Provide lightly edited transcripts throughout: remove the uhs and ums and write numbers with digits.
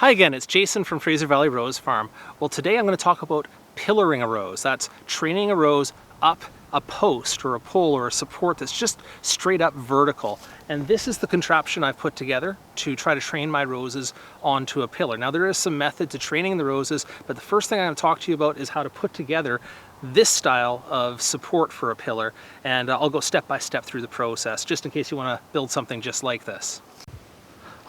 Hi again, it's Jason from Fraser Valley Rose Farm. Well, today I'm going to talk about pillaring a rose. That's training a rose up a post or a pole or a support that's just straight up vertical. And this is the contraption I've put together to try to train my roses onto a pillar. Now there is some method to training the roses, but the first thing I'm going to talk to you about is how to put together this style of support for a pillar. And I'll go step by step through the process, just in case you want to build something just like this.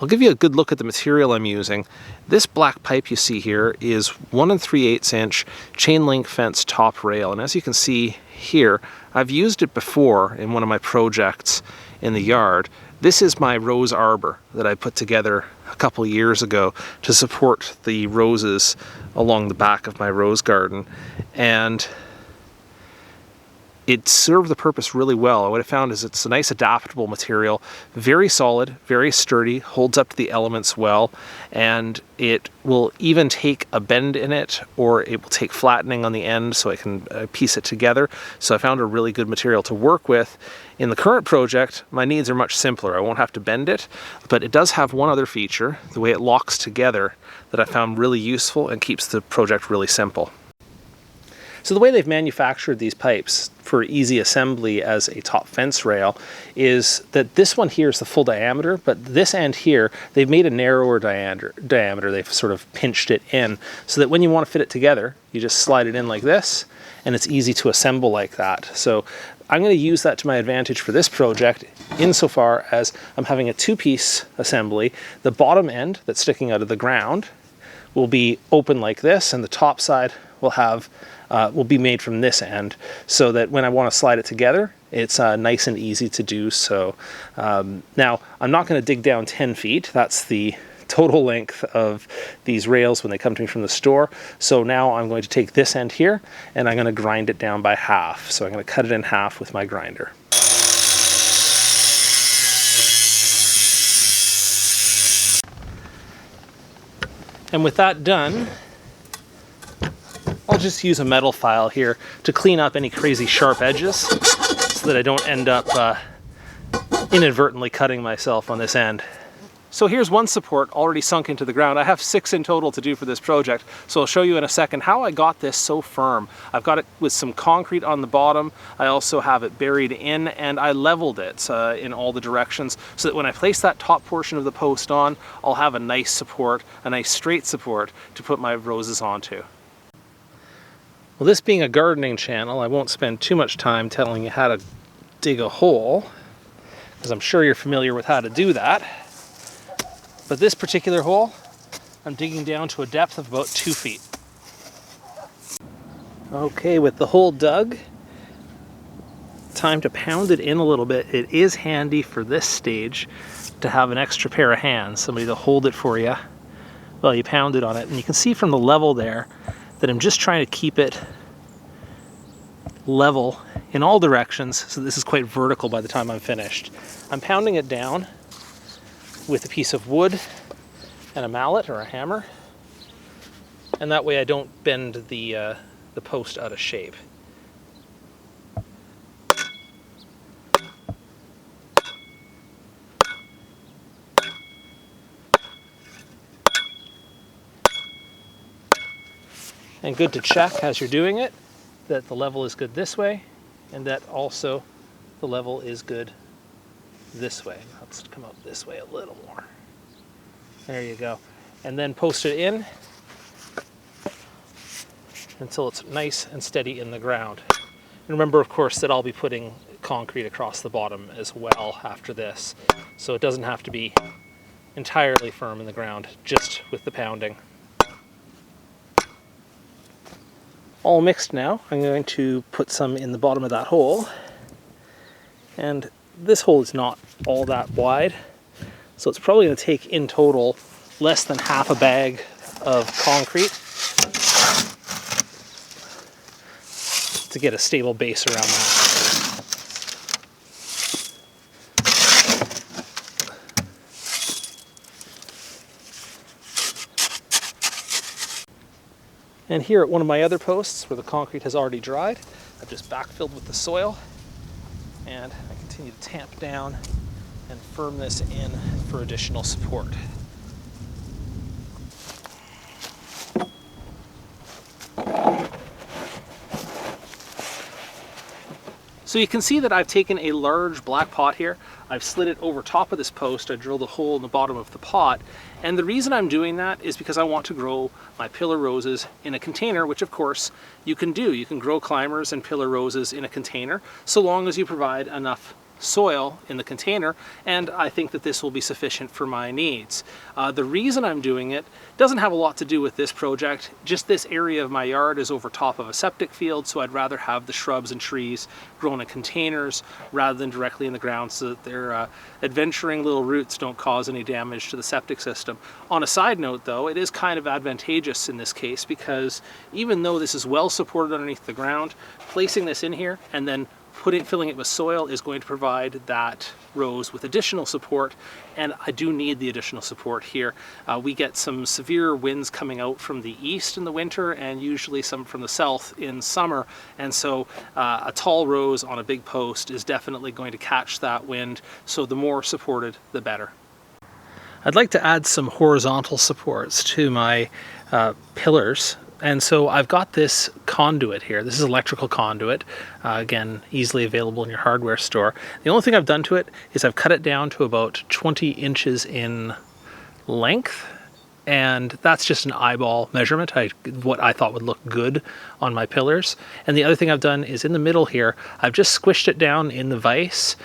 I'll give you a good look at the material I'm using. This black pipe you see here is 1 3/8 inch chain link fence top rail, and as you can see here, I've used it before in one of my projects in the yard. This is my rose arbor that I put together a couple years ago to support the roses along the back of my rose garden, and it served the purpose really well. What I found is it's a nice adaptable material, very solid, very sturdy, holds up to the elements well, and it will even take a bend in it, or it will take flattening on the end so I can piece it together. So I found a really good material to work with. In the current project, my needs are much simpler. I won't have to bend it, but it does have one other feature, the way it locks together, that I found really useful and keeps the project really simple. So the way they've manufactured these pipes for easy assembly as a top fence rail is that this one here is the full diameter, but this end here, they've made a narrower diameter. They've sort of pinched it in so that when you want to fit it together, you just slide it in like this, and it's easy to assemble like that. So I'm going to use that to my advantage for this project insofar as I'm having a two-piece assembly. The bottom end that's sticking out of the ground will be open like this, and the top side will be made from this end, so that when I want to slide it together, it's nice and easy to do so. Now, I'm not going to dig down 10 feet. That's the total length of these rails when they come to me from the store. So now I'm going to take this end here, and I'm going to grind it down by half. So I'm going to cut it in half with my grinder. And with that done, I'll just use a metal file here to clean up any crazy sharp edges so that I don't end up inadvertently cutting myself on this end. So here's one support already sunk into the ground. I have 6 in total to do for this project, so I'll show you in a second how I got this so firm. I've got it with some concrete on the bottom. I also have it buried in, and I leveled it in all the directions so that when I place that top portion of the post on, I'll have a nice support, a nice straight support to put my roses onto. Well, this being a gardening channel, I won't spend too much time telling you how to dig a hole, because I'm sure you're familiar with how to do that. But this particular hole, I'm digging down to a depth of about 2 feet. Okay, with the hole dug, time to pound it in a little bit. It is handy for this stage to have an extra pair of hands, somebody to hold it for you while you pound it on it. And you can see from the level there that I'm just trying to keep it level in all directions, so this is quite vertical by the time I'm finished. I'm pounding it down with a piece of wood and a mallet or a hammer, and that way I don't bend the post out of shape. And good to check as you're doing it that the level is good this way, and that also the level is good this way. Let's come up this way a little more. There you go. And then post it in until it's nice and steady in the ground. And remember, of course, that I'll be putting concrete across the bottom as well after this, so it doesn't have to be entirely firm in the ground, just with the pounding. All mixed now. I'm going to put some in the bottom of that hole, and this hole is not all that wide, so it's probably going to take in total less than half a bag of concrete to get a stable base around that. And here at one of my other posts where the concrete has already dried, I've just backfilled with the soil, and I continue to tamp down and firm this in for additional support. So you can see that I've taken a large black pot here, I've slid it over top of this post, I drilled a hole in the bottom of the pot, and the reason I'm doing that is because I want to grow my pillar roses in a container, which of course you can do. You can grow climbers and pillar roses in a container so long as you provide enough soil in the container, and I think that this will be sufficient for my needs. The reason I'm doing it doesn't have a lot to do with this project, just this area of my yard is over top of a septic field, so I'd rather have the shrubs and trees grown in containers rather than directly in the ground so that their adventuring little roots don't cause any damage to the septic system. On a side note though, it is kind of advantageous in this case because even though this is well supported underneath the ground, placing this in here and then filling it with soil is going to provide that rose with additional support, and I do need the additional support here. We get some severe winds coming out from the east in the winter and usually some from the south in summer, and so a tall rose on a big post is definitely going to catch that wind, so the more supported the better. I'd like to add some horizontal supports to my pillars. And so I've got this conduit here. This is electrical conduit, again, easily available in your hardware store. The only thing I've done to it is I've cut it down to about 20 inches in length, and that's just an eyeball measurement, what I thought would look good on my pillars. And the other thing I've done is in the middle here, I've just squished it down in the vise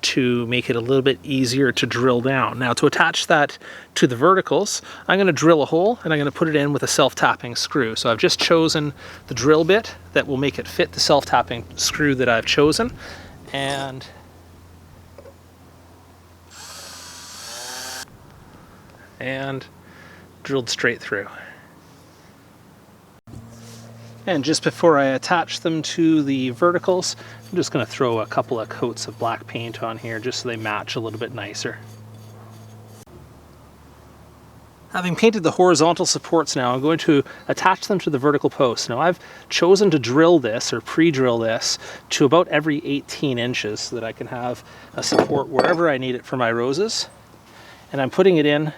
to make it a little bit easier to drill down. Now to attach that to the verticals, I'm going to drill a hole and I'm going to put it in with a self-tapping screw. So I've just chosen the drill bit that will make it fit the self-tapping screw that I've chosen, and drilled straight through. And just before I attach them to the verticals, I'm just going to throw a couple of coats of black paint on here just so they match a little bit nicer. Having painted the horizontal supports now, I'm going to attach them to the vertical posts. Now I've chosen to drill this or pre-drill this to about every 18 inches so that I can have a support wherever I need it for my roses. And I'm putting it in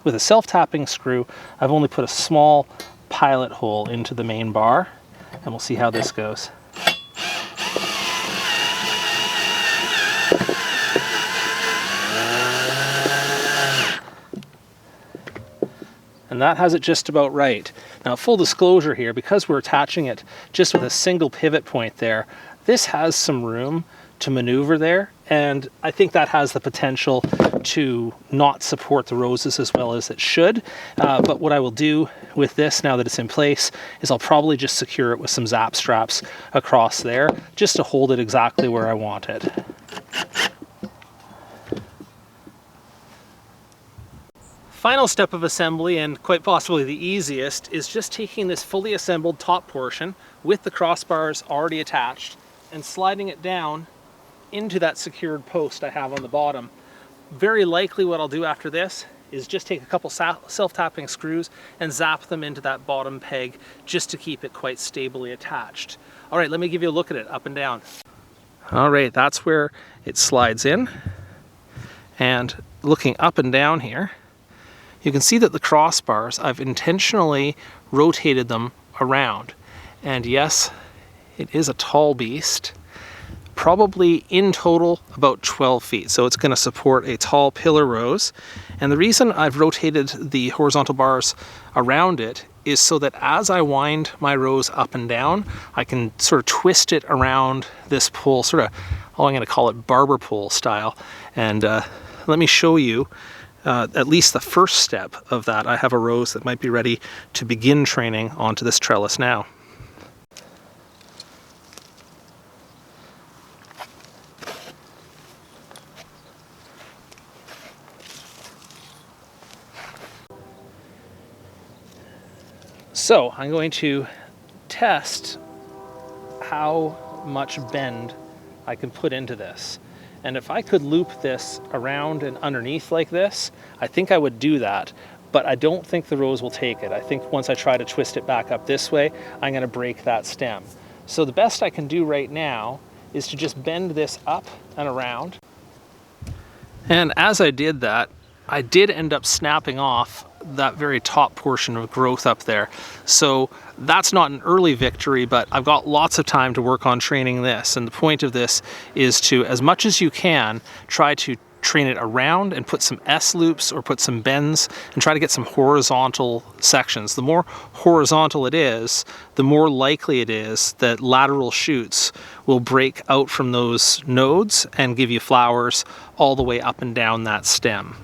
with a self-tapping screw. I've only put a small pilot hole into the main bar, and we'll see how this goes. And that has it just about right. Now, full disclosure here, because we're attaching it just with a single pivot point there, this has some room to maneuver there, and I think that has the potential to not support the roses as well as it should. But what I will do with this, now that it's in place, is I'll probably just secure it with some zap straps across there, just to hold it exactly where I want it. Final step of assembly, and quite possibly the easiest, is just taking this fully assembled top portion with the crossbars already attached and sliding it down into that secured post I have on the bottom. Very likely what I'll do after this is just take a couple self-tapping screws and zap them into that bottom peg just to keep it quite stably attached. All right, let me give you a look at it up and down. All right, that's where it slides in. And looking up and down here, you can see that the crossbars, I've intentionally rotated them around. And yes, it is a tall beast. Probably in total about 12 feet. So it's going to support a tall pillar rose. And the reason I've rotated the horizontal bars around it is so that as I wind my rose up and down, I can sort of twist it around this pole, sort of, oh, I'm going to call it barber pole style. And let me show you at least the first step of that. I have a rose that might be ready to begin training onto this trellis now. So I'm going to test how much bend I can put into this. And if I could loop this around and underneath like this, I think I would do that. But I don't think the rose will take it. I think once I try to twist it back up this way, I'm going to break that stem. So the best I can do right now is to just bend this up and around. And as I did that, I did end up snapping off that very top portion of growth up there. So that's not an early victory, but I've got lots of time to work on training this. And the point of this is to, as much as you can, try to train it around and put some S loops or put some bends and try to get some horizontal sections. The more horizontal it is, the more likely it is that lateral shoots will break out from those nodes and give you flowers all the way up and down that stem.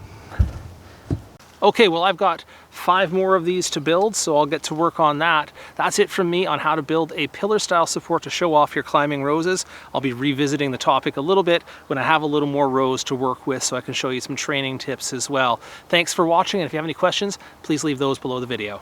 Okay, well, I've got 5 more of these to build, so I'll get to work on that. That's it from me on how to build a pillar style support to show off your climbing roses. I'll be revisiting the topic a little bit when I have a little more rows to work with, so I can show you some training tips as well. Thanks for watching, and if you have any questions, please leave those below the video.